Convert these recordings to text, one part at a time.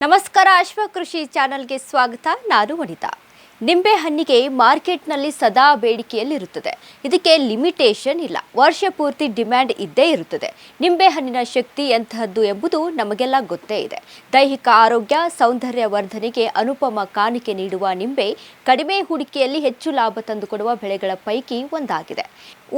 ನಮಸ್ಕಾರ ಅಶ್ವಕೃಷಿ ಚಾನೆಲ್ಗೆ ಸ್ವಾಗತ. ನಾನು ವನಿತಾ. ನಿಂಬೆ ಹಣ್ಣಿಗೆ ಮಾರ್ಕೆಟ್ನಲ್ಲಿ ಸದಾ ಬೇಡಿಕೆಯಲ್ಲಿರುತ್ತದೆ. ಇದಕ್ಕೆ ಲಿಮಿಟೇಷನ್ ಇಲ್ಲ. ವರ್ಷ ಪೂರ್ತಿ ಡಿಮ್ಯಾಂಡ್ ಇದ್ದೇ ಇರುತ್ತದೆ. ನಿಂಬೆ ಹಣ್ಣಿನ ಶಕ್ತಿ ಎಂತಹದ್ದು ಎಂಬುದು ನಮಗೆಲ್ಲ ಗೊತ್ತೇ ಇದೆ. ದೈಹಿಕ ಆರೋಗ್ಯ, ಸೌಂದರ್ಯ ವರ್ಧನೆಗೆ ಅನುಪಮ ಕಾಣಿಕೆ ನೀಡುವ ನಿಂಬೆ ಕಡಿಮೆ ಹೂಡಿಕೆಯಲ್ಲಿ ಹೆಚ್ಚು ಲಾಭ ತಂದುಕೊಡುವ ಬೆಳೆಗಳ ಪೈಕಿ ಒಂದಾಗಿದೆ.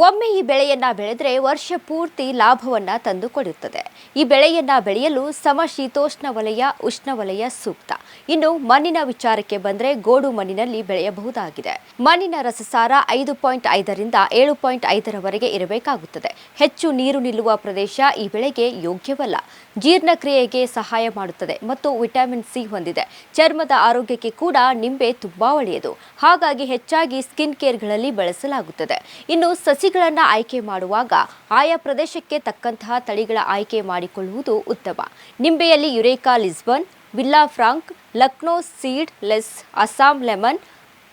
ಒಮ್ಮೆ ಈ ಬೆಳೆಯನ್ನ ಬೆಳೆದರೆ ವರ್ಷ ಪೂರ್ತಿ ಲಾಭವನ್ನ ತಂದುಕೊಡುತ್ತದೆ. ಈ ಬೆಳೆಯನ್ನ ಬೆಳೆಯಲು ಸಮಶೀತೋಷ್ಣ ವಲಯ, ಉಷ್ಣವಲಯ ಸೂಕ್ತ. ಇನ್ನು ಮಣ್ಣಿನ ವಿಚಾರಕ್ಕೆ ಬಂದರೆ ಗೋಡು ಮಣ್ಣಿನಲ್ಲಿ ಬೆಳೆಯಬಹುದಾಗಿದೆ. ಮಣ್ಣಿನ ರಸಸಾರ 5.5ರಿಂದ 7.5ರವರೆಗೆ ಇರಬೇಕಾಗುತ್ತದೆ. ಹೆಚ್ಚು ನೀರು ನಿಲ್ಲುವ ಪ್ರದೇಶ ಈ ಬೆಳೆಗೆ ಯೋಗ್ಯವಲ್ಲ. ಜೀರ್ಣಕ್ರಿಯೆಗೆ ಸಹಾಯ ಮಾಡುತ್ತದೆ ಮತ್ತು ವಿಟಮಿನ್ ಸಿ ಹೊಂದಿದೆ. ಚರ್ಮದ ಆರೋಗ್ಯಕ್ಕೆ ಕೂಡ ನಿಂಬೆ ತುಂಬಾ ಒಳ್ಳೆಯದು. ಹಾಗಾಗಿ ಹೆಚ್ಚಾಗಿ ಸ್ಕಿನ್ ಕೇರ್ಗಳಲ್ಲಿ ಬಳಸಲಾಗುತ್ತದೆ. ಇನ್ನು ಸಸಿಗಳನ್ನು ಆಯ್ಕೆ ಮಾಡುವಾಗ ಆಯಾ ಪ್ರದೇಶಕ್ಕೆ ತಕ್ಕಂತಹ ತಳಿಗಳ ಆಯ್ಕೆ ಮಾಡಿಕೊಳ್ಳುವುದು ಉತ್ತಮ. ನಿಂಬೆಯಲ್ಲಿ Eureka Lisbon, Villafranca, Lucknow seedless, Assam lemon,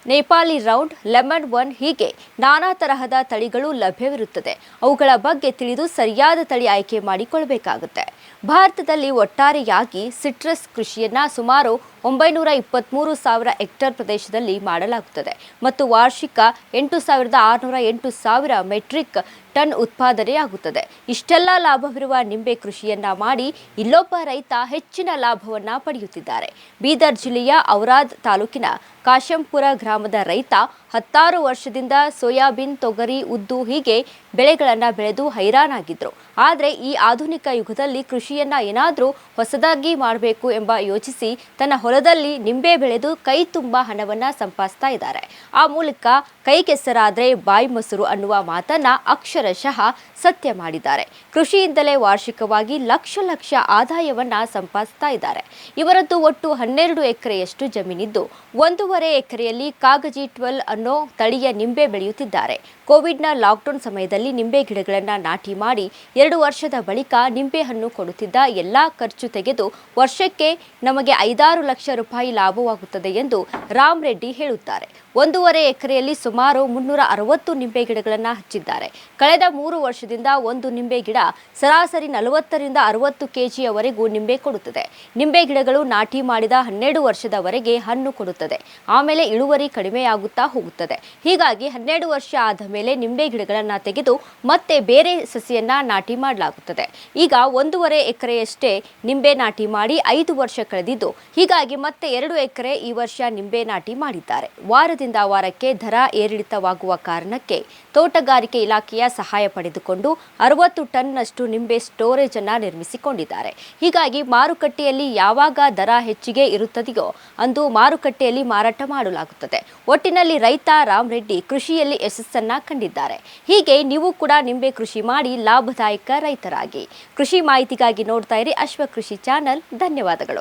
Nepali round, lemon one ಹೀಗೆ ನಾನಾ ತರಹದ ತಳಿಗಳು ಲಭ್ಯವಿರುತ್ತದೆ. ಅವುಗಳ ಬಗ್ಗೆ ತಿಳಿದು ಸರಿಯಾದ ತಳಿ ಆಯ್ಕೆ ಮಾಡಿಕೊಳ್ಳಬೇಕಾಗುತ್ತೆ. ಭಾರತದಲ್ಲಿ ಒಟ್ಟಾರೆಯಾಗಿ ಸಿಟ್ರಸ್ ಕೃಷಿಯನ್ನ ಸುಮಾರು 923,000 ಹೆಕ್ಟೇರ್ ಪ್ರದೇಶದಲ್ಲಿ ಮಾಡಲಾಗುತ್ತದೆ ಮತ್ತು ವಾರ್ಷಿಕ 8,608,000 ಮೆಟ್ರಿಕ್ ಟನ್ ಉತ್ಪಾದನೆಯಾಗುತ್ತದೆ. ಇಷ್ಟೆಲ್ಲ ಲಾಭವಿರುವ ನಿಂಬೆ ಕೃಷಿಯನ್ನ ಮಾಡಿ ಇಲ್ಲೊಬ್ಬ ರೈತ ಹೆಚ್ಚಿನ ಲಾಭವನ್ನ ಪಡೆಯುತ್ತಿದ್ದಾರೆ. ಬೀದರ್ ಜಿಲ್ಲೆಯ ಔರಾದ್ ತಾಲೂಕಿನ ಕಾಶಂಪುರ ಗ್ರಾಮದ ರೈತ 16 ವರ್ಷದಿಂದ ಸೋಯಾಬೀನ್, ತೊಗರಿ, ಉದ್ದು ಹೀಗೆ ಬೆಳೆಗಳನ್ನು ಬೆಳೆದು ಹೈರಾಣಾಗಿದ್ರು. ಆದರೆ ಈ ಆಧುನಿಕ ಯುಗದಲ್ಲಿ ಕೃಷಿಯನ್ನ ಏನಾದರೂ ಹೊಸದಾಗಿ ಮಾಡಬೇಕು ಎಂಬ ಯೋಚಿಸಿ ತನ್ನ ಹೊಲದಲ್ಲಿ ನಿಂಬೆ ಬೆಳೆದು ಕೈ ತುಂಬ ಹಣವನ್ನ ಸಂಪಾದಿಸ್ತಾ ಇದ್ದಾರೆ. ಆ ಮೂಲಕ ಕೈ ಕೆಸರಾದ್ರೆ ಬಾಯಿ ಮೊಸರು ಅನ್ನುವ ಮಾತನ್ನ ಅಕ್ಷರಶಃ ಸತ್ಯ ಮಾಡಿದ್ದಾರೆ. ಕೃಷಿಯಿಂದಲೇ ವಾರ್ಷಿಕವಾಗಿ ಲಕ್ಷ ಆದಾಯವನ್ನ ಸಂಪಾದಿಸ್ತಾ ಇದ್ದಾರೆ. ಇವರದ್ದು ಒಟ್ಟು 12 ಎಕರೆಯಷ್ಟು ಜಮೀನಿದ್ದು 1.5 ಎಕರೆಯಲ್ಲಿ ಕಾಗಜಿ 12 ಅನ್ನೋ ತಳಿಯ ನಿಂಬೆ ಬೆಳೆಯುತ್ತಿದ್ದಾರೆ. ಕೋವಿಡ್ನ ಲಾಕ್ಡೌನ್ ಸಮಯದಲ್ಲಿ ನಿಂಬೆ ಗಿಡಗಳನ್ನು ನಾಟಿ ಮಾಡಿ 2 ವರ್ಷದ ಬಳಿಕ ನಿಂಬೆ ಹಣ್ಣು ಕೊಡುತ್ತಿದ್ದ ಎಲ್ಲಾ ಖರ್ಚು ತೆಗೆದು ವರ್ಷಕ್ಕೆ ನಮಗೆ 5-6 ಲಕ್ಷ ರೂಪಾಯಿ ಲಾಭವಾಗುತ್ತದೆ ಎಂದು ರಾಮ್ ರೆಡ್ಡಿ ಹೇಳುತ್ತಾರೆ. 1.5 ಎಕರೆಯಲ್ಲಿ ಸುಮಾರು 360 ನಿಂಬೆ ಗಿಡಗಳನ್ನು ಹಚ್ಚಿದ್ದಾರೆ. ಕಳೆದ 3 ವರ್ಷದಿಂದ ಒಂದು ನಿಂಬೆ ಗಿಡ ಸರಾಸರಿ 40ರಿಂದ 60 ಕೆಜಿಯವರೆಗೂ ನಿಂಬೆ ಕೊಡುತ್ತದೆ. ನಿಂಬೆ ಗಿಡಗಳು ನಾಟಿ ಮಾಡಿದ 12 ವರ್ಷದವರೆಗೆ ಹಣ್ಣು ಕೊಡುತ್ತದೆ. ಆಮೇಲೆ ಇಳುವರಿ ಕಡಿಮೆಯಾಗುತ್ತಾ ಹೋಗುತ್ತದೆ. ಹೀಗಾಗಿ 12 ವರ್ಷ ಆದ ಮೇಲೆ ನಿಂಬೆ ಗಿಡಗಳನ್ನು ತೆಗೆದು ಮತ್ತೆ ಬೇರೆ ಸಸಿಯನ್ನ ನಾಟಿ ಮಾಡಲಾಗುತ್ತದೆ. ಈಗ 1.5 ಎಕರೆಯಷ್ಟೇ ನಿಂಬೆ ನಾಟಿ ಮಾಡಿ 5 ವರ್ಷ ಕಳೆದಿದ್ದು, ಹೀಗಾಗಿ ಮತ್ತೆ 2 ಎಕರೆ ಈ ವರ್ಷ ನಿಂಬೆ ನಾಟಿ ಮಾಡಿದ್ದಾರೆ. ವಾರದಿಂದ ವಾರಕ್ಕೆ ದರ ಏರಿಳಿತವಾಗುವ ಕಾರಣಕ್ಕೆ ತೋಟಗಾರಿಕೆ ಇಲಾಖೆಯ ಸಹಾಯ ಪಡೆದುಕೊಂಡು 60 ಟನ್ನಷ್ಟು ನಿಂಬೆ ಸ್ಟೋರೇಜ್ ಅನ್ನು ನಿರ್ಮಿಸಿಕೊಂಡಿದ್ದಾರೆ. ಹೀಗಾಗಿ ಮಾರುಕಟ್ಟೆಯಲ್ಲಿ ಯಾವಾಗ ದರ ಹೆಚ್ಚಿಗೆ ಇರುತ್ತದೆಯೋ ಅಂದು ಮಾರುಕಟ್ಟೆಯಲ್ಲಿ ಮಾರಾಟ ಮಾಡಲಾಗುತ್ತದೆ. ಒಟ್ಟಿನಲ್ಲಿ ರೈತ ರಾಮ್ ರೆಡ್ಡಿ ಕೃಷಿಯಲ್ಲಿ ಯಶಸ್ಸನ್ನ ಕಂಡಿದ್ದಾರೆ. ಹೀಗೆ ನೀವು ಕೂಡ ನಿಂಬೆ ಕೃಷಿ ಮಾಡಿ ಲಾಭದಾಯಕ ರೈತರಾಗಿ. ಕೃಷಿ ಮಾಹಿತಿಗಾಗಿ ನೋಡ್ತಾ ಇರಿ ಅಶ್ವಕೃಷಿ ಚಾನೆಲ್. ಧನ್ಯವಾದಗಳು.